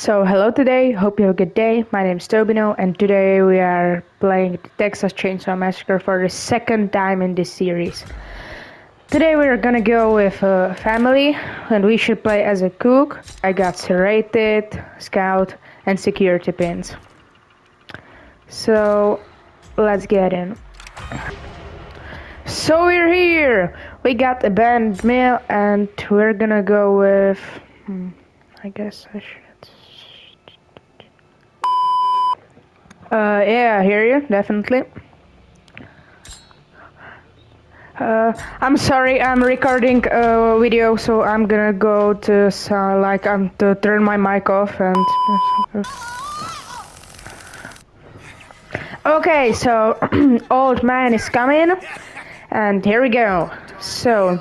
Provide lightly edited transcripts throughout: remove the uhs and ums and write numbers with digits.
So hello today, hope you have a good day. My name is Tobino and today we are playing the Texas Chainsaw Massacre for the second time in this series. Today we are gonna go with a family and we should play as a cook. I got serrated, scout and security pins. So let's get in. So we're here! We got a band meal and we're gonna go with... I guess I should... yeah, I hear you, definitely. I'm sorry, I'm recording a video, so I'm gonna go to to turn my mic off and. Okay, so old man is coming, and here we go. So,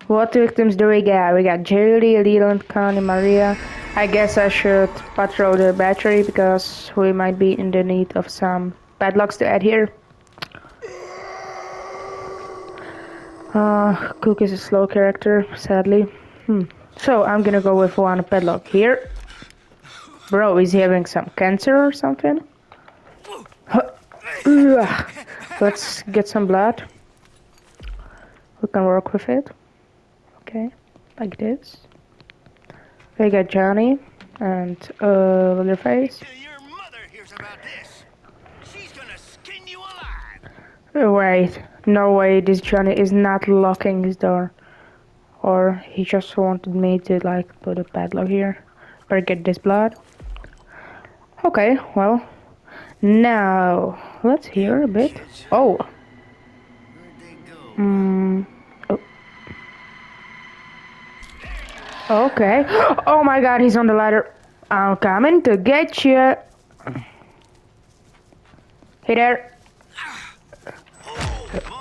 what victims do we got? We got Judy, Leland, Connie, Maria. I guess I should patrol the battery because we might be in the need of some padlocks to add here. Cook is a slow character, sadly. So I'm gonna go with one padlock here. Bro, is he having some cancer or something? Let's get some blood. We can work with it. Okay, like this. We got Johnny and Leatherface. Your mother hears about this. She's gonna skin you alive. Wait, no way, this Johnny is not locking his door. Or he just wanted me to put a padlock here. Better get this blood. Okay, well, now let's hear a bit. Oh. Oh. Okay. Oh my god, he's on the ladder. I'm coming to get you. Hey there.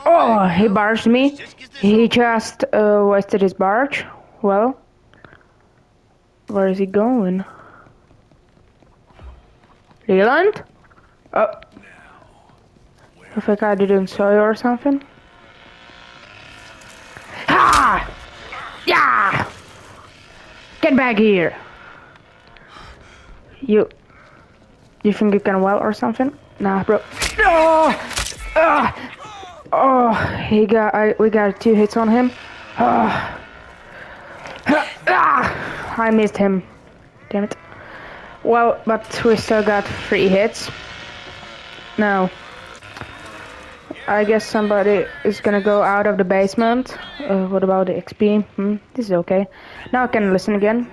Oh, he barged me. He just wasted his barge. Well, where is he going? Leland? Oh. I think I didn't saw you or something. Ha! Yeah! Get back here! You think you can weld or something? Nah, bro. No! Oh, we got 2 hits on him. I missed him. Damn it. Well, but we still got 3 hits. Now, I guess somebody is gonna go out of the basement. What about the XP? This is okay. Now I can listen again.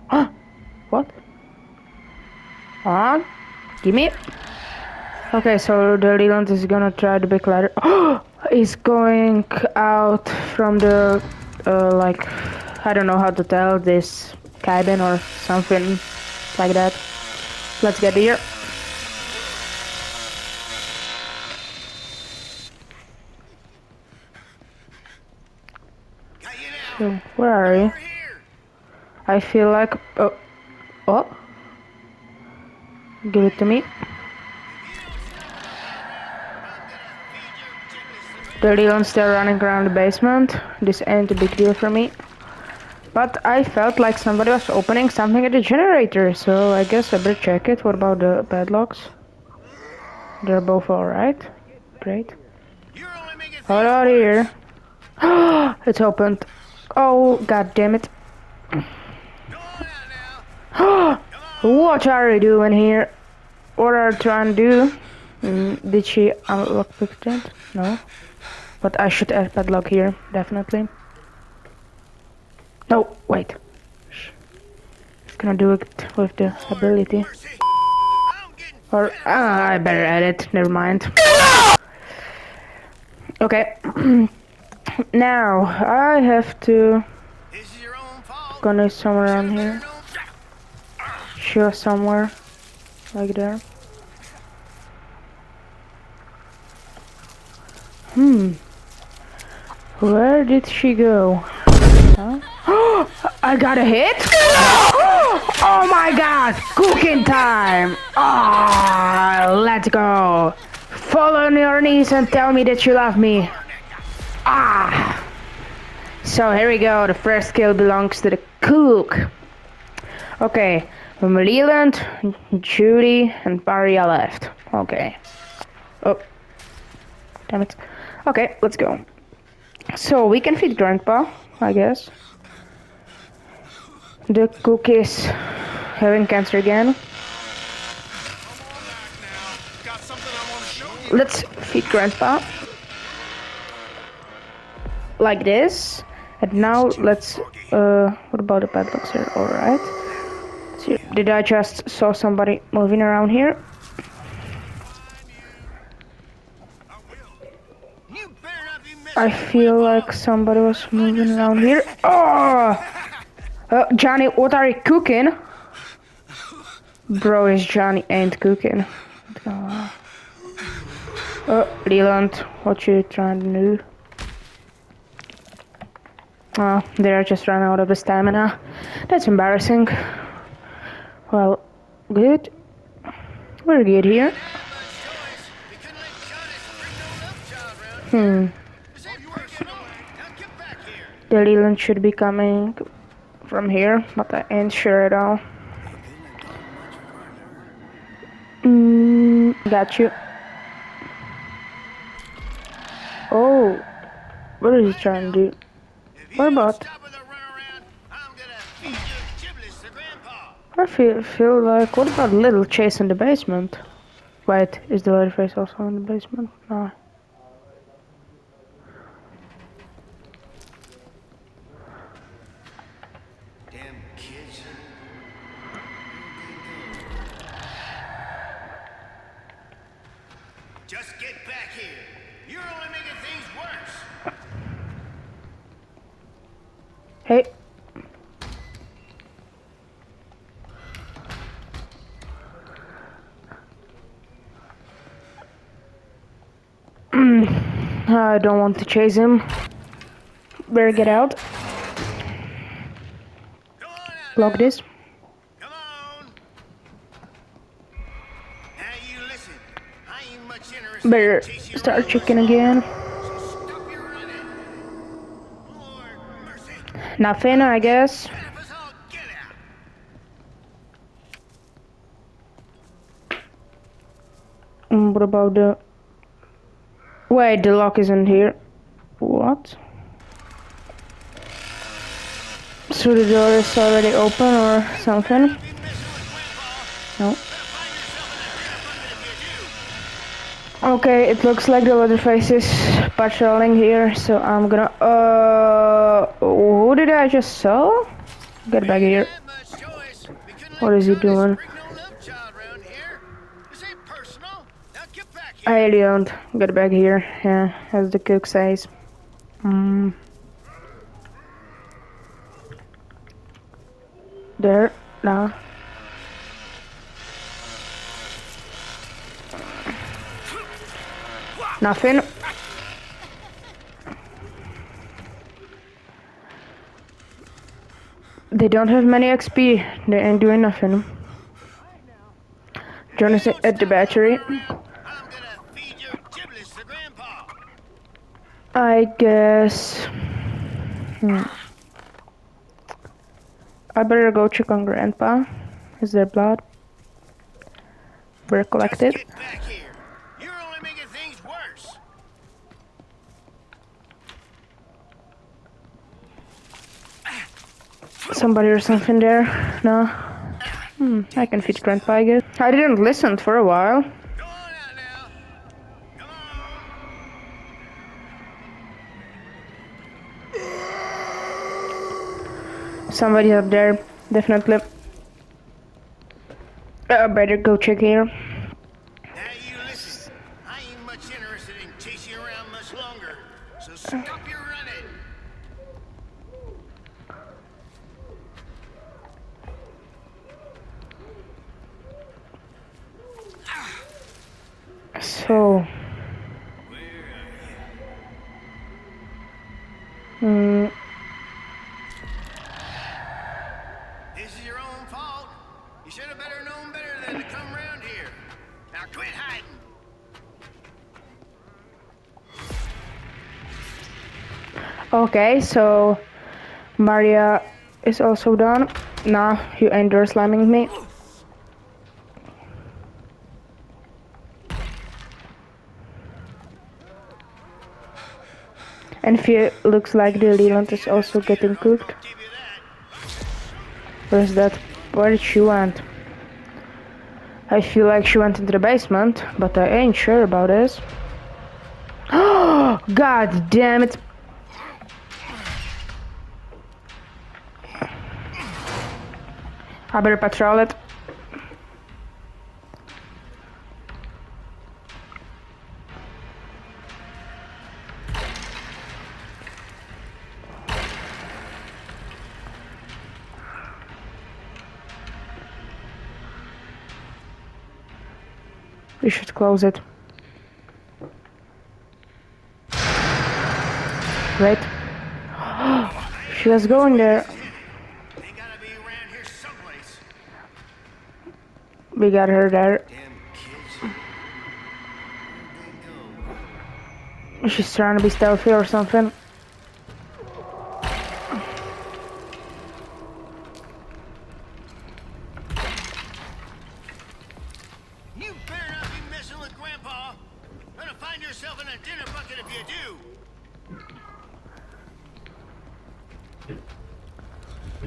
Huh? What? On? Give me. Okay, so the Leland is gonna try the big ladder. Oh, he's going out from the I don't know how to tell, this cabin or something like that. Let's get here. So, where are you? I feel like... Oh. Give it to me. The Leon's still running around the basement. This ain't a big deal for me. But I felt like somebody was opening something at the generator, so I guess I better check it. What about the padlocks? They're both alright. Great. Hold on here. It's opened. Oh, god damn it. What are you doing here? What are you trying to do? Did she unlock it? No. But I should add padlock here, definitely. No, wait. It's gonna do it with the ability. Or, I better add it, never mind. Okay. Now, I have to... Gonna somewhere around here. Sure, somewhere. Like there. Where did she go? Huh? I got a hit? Oh my god! Cooking time! Ah, let's go! Fall on your knees and tell me that you love me. Ah! So here we go, the first kill belongs to the cook. Okay, Leland, Judy, and Maria left. Okay. Oh, damn it. Okay, let's go. So we can feed Grandpa, I guess. The cook is having cancer again. Got something I want to show you. Let's feed Grandpa. Like this. And now let's... what about the padlocks here? Alright. So, did I just saw somebody moving around here? You better not be I messing with feel Grandpa. like somebody was moving around here. Oh! Johnny, what are you cooking? Bro, is Johnny ain't cooking. Leland, what you trying to do? Oh, they just ran out of the stamina. That's embarrassing. Well, good. We're good here. The Leland should be coming from here, but I ain't sure at all. Got you. Oh, what is he trying to do? What about? I feel like, what about little chase in the basement? Wait, is the Leatherface also in the basement? No. Damn kids. Just get back here. You're only making things worse. Hey. I don't want to chase him. Better get out. Come on out Lock now. this. Come on. Now you listen. I ain't much interested Better in chasing you start around checking much again. longer. So stop your running. Lord mercy. Nothing, I guess. Fed up as all get out. What about the... Wait, the lock isn't here. What? So the door is already open or something? Be messing with Grandpa. No. Better find yourself in that bear bucket if you do. Okay, it looks like the Leatherface is patrolling here, so I'm gonna... who did I just saw? Get back here. That much choice. We couldn't What let is he Jonas doing? bring no love child around here. This ain't personal. Now get back here. I don't. Get back here. Yeah, as the cook says. There. No. Nothing. They don't have many XP. They ain't doing nothing. Jonas Don't at the stop battery. running around. I'm gonna feed your giblets to Grandpa. I guess. I better go check on Grandpa. Is there blood? We're Just collected. get back here. You're only making things worse. Somebody or something there? No. I can feed Grandpa, I guess. I didn't listen for a while. Go on out now. Come on. Somebody's up there, definitely. Better go check here. Now you listen. I ain't much interested in chasing you around much longer. So stop your running. So, This is your own fault. You should have better known better than to come around here. Now quit hiding. okay, so Maria is also done. Nah, you ain't door slamming me. And it looks like the Leland is also getting cooked. I'll give you that. Where's that? Where did she went? I feel like she went into the basement, but I ain't sure about this. God damn it! I better patrol it. We should close it. Wait. She was going there. They gotta be around here someplace. We got her there. Damn kids. Where'd they go? She's trying to be stealthy or something. You better not be messing with Grandpa. Gonna find yourself in a dinner bucket if you do.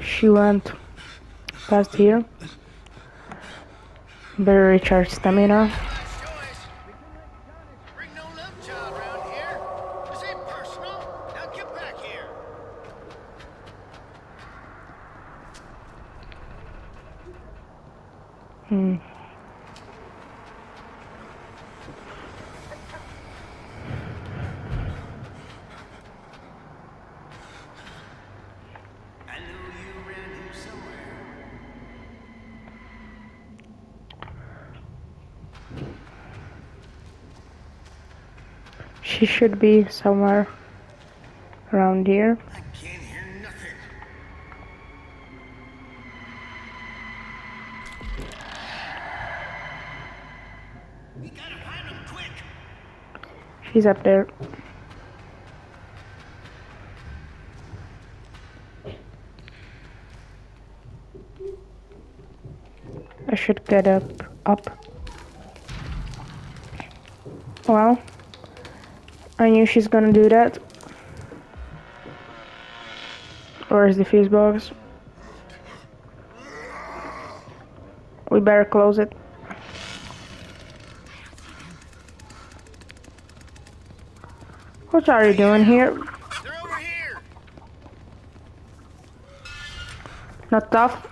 She went past here. Better recharge stamina. Nice choice. Bring no love child around here. This ain't personal. Now get back here. I know you around here somewhere. She should be somewhere around here. I can't hear nothing. We gotta find them quick. She's up there. I should get up. Well, I knew she's gonna do that. Where's the fuse box? We better close it. What are you doing here? They're over here. Not tough.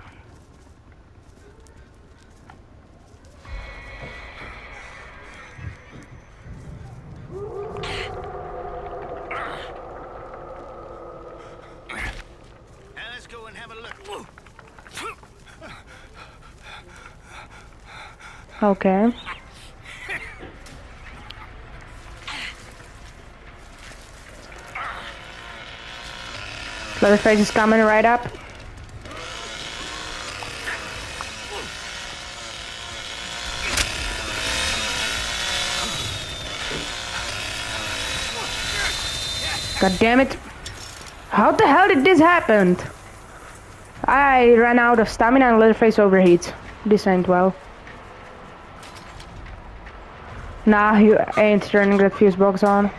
Now let's go and have a look. Okay. Leatherface is coming right up. God damn it. How the hell did this happen? I ran out of stamina and Leatherface overheats. This ain't well. Nah, you ain't turning that fuse box on.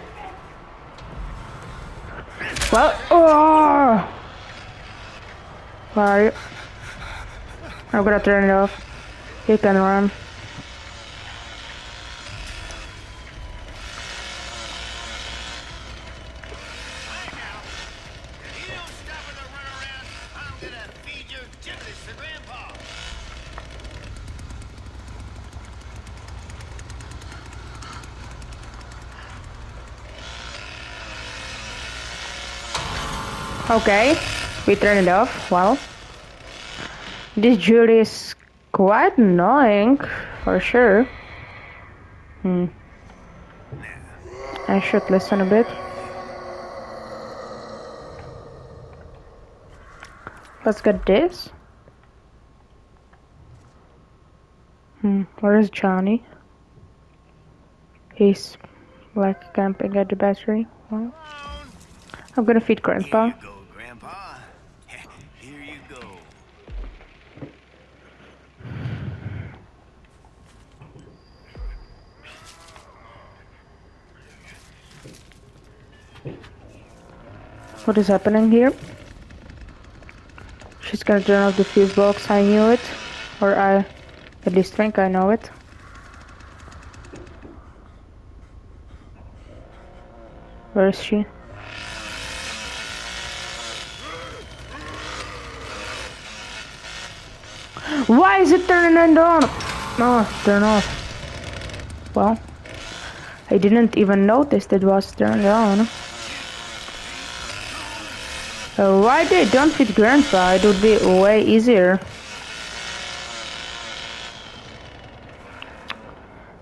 Well, oh! Where are you? I'm gonna turn it off. You can run. Right now, if you don't stop with the runaround, I'm gonna feed your giblets to Grandpa. Okay, we turn it off. Well, this jury is quite annoying, for sure. I should listen a bit. Let's get this. Where is Johnny? He's like camping at the battery. Well, I'm gonna feed Grandpa. Here you go, Grandpa. Here you What is happening here? She's gonna turn off the fuse box. I knew it. Or I at least think I know it. Where is she? Why is it turning on? No, turn off. Well, I didn't even notice it was turned on. Why they don't fit Grandpa? It would be way easier.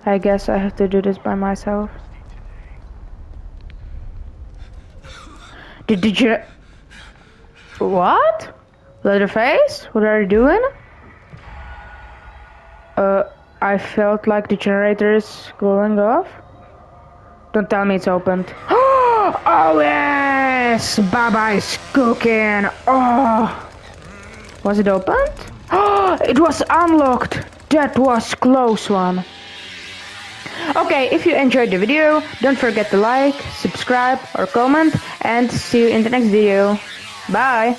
I guess I have to do this by myself. Did you... What? Leatherface? What are you doing? I felt like the generator is going off. Don't tell me it's opened. Oh yes! Baba is cooking! Oh! Was it opened? Oh! It was unlocked! That was close one. Okay, if you enjoyed the video, don't forget to like, subscribe or comment, and see you in the next video. Bye!